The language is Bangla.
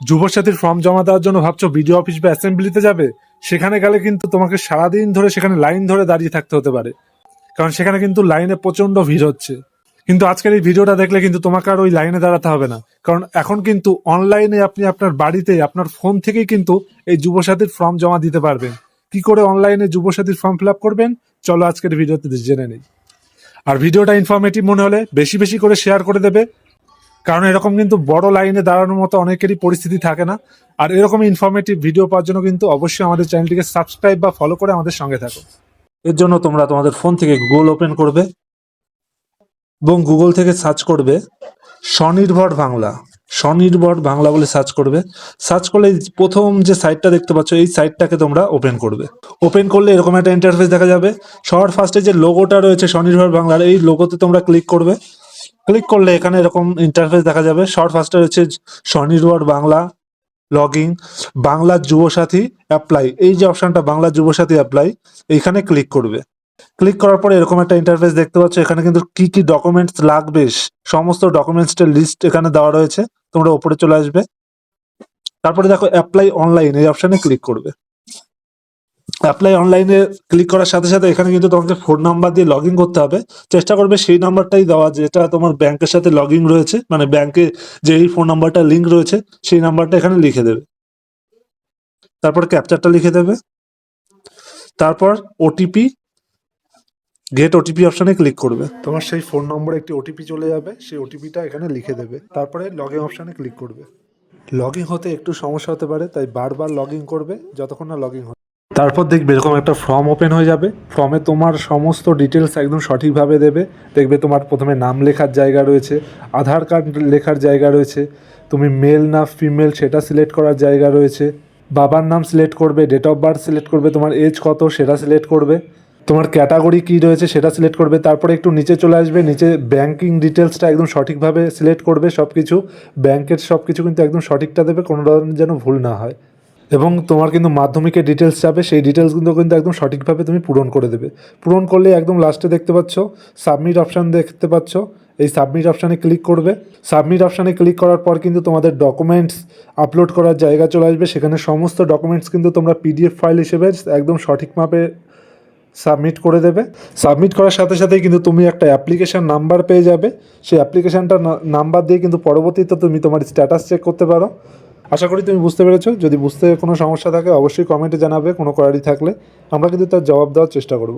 যুবসাথীর ফর্ম জমা দেওয়ার জন্য ভাবছো বিডিও অফিস বা অ্যাসেম্বলিতে যাবে, সেখানে গেলে কিন্তু তোমাকে সারাদিন ধরে সেখানে লাইন ধরে দাঁড়িয়ে থাকতে হতে পারে, কারণ সেখানে কিন্তু লাইনে প্রচন্ড ভিড় হচ্ছে। কিন্তু আজকের এই ভিডিওটা দেখলে কিন্তু তোমাকে আর ওই লাইনে দাঁড়াতে হবে না, কারণ এখন কিন্তু অনলাইনে আপনি আপনার বাড়িতে আপনার ফোন থেকেই কিন্তু এই যুবসাথীর ফর্ম জমা দিতে পারবেন। কি করে অনলাইনে যুবসাথীর ফর্ম ফিল আপ করবেন, চলো আজকের ভিডিওতে জেনে নেই। আর ভিডিওটা ইনফরমেটিভ মনে হলে বেশি বেশি করে শেয়ার করে দেবে, কারণ এরকম কিন্তু বড় লাইনে দাঁড়ানোর মতো অনেকেরই পরিস্থিতি থাকে না। আর এরকম ইনফরমেটিভ ভিডিও পাওয়ার জন্য কিন্তু অবশ্যই আমাদের চ্যানেলটিকে সাবস্ক্রাইব বা ফলো করে আমাদের সঙ্গে থাকো। এর জন্য তোমরা তোমাদের ফোন থেকে গুগল ওপেন করবে এবং গুগল থেকে সার্চ করবে স্বনির্ভর বাংলা। স্বনির্ভর বাংলা বলে সার্চ করবে। সার্চ করলে প্রথম যে সাইটটা দেখতে পাচ্ছ এই সাইটটাকে তোমরা ওপেন করবে। ওপেন করলে এরকম একটা ইন্টারফেস দেখা যাবে। সবার ফার্স্টে যে লোগোটা রয়েছে স্বনির্ভর বাংলার, এই লোগোতে তোমরা ক্লিক করবে। ক্লিক করলে এখানে এরকম ইন্টারফেস দেখা যাবে। সবার ফার্স্টে রয়েছে স্বনির্ভর Bangla log in, Bangla Yuvasathi apply, এই যে অপশনটা বাংলা যুবসাথী অ্যাপ্লাই, এইখানে ক্লিক করবে। ক্লিক করার পরে এরকম একটা ইন্টারফেস দেখতে পাচ্ছ। এখানে কিন্তু কি কি ডকুমেন্টস লাগবে সমস্ত ডকুমেন্টসের লিস্ট এখানে দেওয়া রয়েছে। তোমরা উপরে চলে আসবে, তারপরে দেখো অ্যাপ্লাই অনলাইন এই অপশনে ক্লিক করবে। অ্যাপ্লাই অনলাইনে ক্লিক করার সাথে সাথে এখানে কিন্তু তোমাকে ফোন নাম্বার দিয়ে লগ ইন করতে হবে। চেষ্টা করবে সেই নাম্বারটাই দেওয়া যেটা তোমার ব্যাংকের সাথে লগ ইন রয়েছে, মানে ব্যাংকে যে এই ফোন নাম্বারটা লিঙ্ক রয়েছে সেই নাম্বারটা এখানে লিখে দেবে। তারপর ক্যাপচারটা লিখে দেবে। তারপর ওটিপি, গেট ওটিপি অপশনে ক্লিক করবে। তোমার সেই ফোন নম্বরে একটি ওটিপি চলে যাবে, সেই ওটিপিটা এখানে লিখে দেবে। তারপরে লগ ইন অপশনে ক্লিক করবে। লগ ইন হতে একটু সমস্যা হতে পারে, তাই বারবার লগ ইন করবে যতক্ষণ না লগ ইন হয়। তারপর দেখবে এরকম একটা ফর্ম ওপেন হয়ে যাবে। ফর্মে তোমার সমস্ত ডিটেলস একদম সঠিকভাবে দেবে। দেখবে তোমার প্রথমে নাম লেখার জায়গা রয়েছে, আধার কার্ড লেখার জায়গা রয়েছে, তুমি মেল না ফিমেল সেটা সিলেক্ট করার জায়গা রয়েছে, বাবার নাম সিলেক্ট করবে, ডেট অফ বার্থ সিলেক্ট করবে, তোমার এজ কত সেটা সিলেক্ট করবে, তোমার ক্যাটাগরি কী রয়েছে সেটা সিলেক্ট করবে। তারপরে একটু নিচে চলে আসবে, নিচে ব্যাঙ্কিং ডিটেলসটা একদম সঠিকভাবে সিলেক্ট করবে। সব কিছু ব্যাংকের সব কিছু কিন্তু একদম সঠিকটা দেবে, কোনো ধরনের যেন ভুল না হয়। এবং তোমার কিন্তু মাধ্যমিকের ডিটেলস যাবে, সেই ডিটেলসগুলো কিন্তু একদম সঠিকভাবে তুমি পূরণ করে দেবে। পূরণ করলে একদম লাস্টে দেখতে পাচ্ছ সাবমিট অপশান দেখতে পাচ্ছ, এই সাবমিট অপশানে ক্লিক করবে। সাবমিট অপশানে ক্লিক করার পর কিন্তু তোমাদের ডকুমেন্টস আপলোড করার জায়গা চলে আসবে। সেখানে সমস্ত ডকুমেন্টস কিন্তু তোমরা পিডিএফ ফাইল হিসেবে একদম সঠিক মাপে সাবমিট করে দেবে। সাবমিট করার সাথে সাথেই কিন্তু তুমি একটা অ্যাপ্লিকেশান নাম্বার পেয়ে যাবে। সেই অ্যাপ্লিকেশানটা নাম্বার দিয়ে কিন্তু পরবর্তীতে তুমি তোমার স্ট্যাটাস চেক করতে পারো। আশা করি তুমি বুঝতে পেরেছো। যদি বুঝতে কোনো সমস্যা থাকে অবশ্যই কমেন্টে জানাবে। কোনো কোয়ারি থাকলে আমরা কিন্তু তার জবাব দেওয়ার চেষ্টা করব।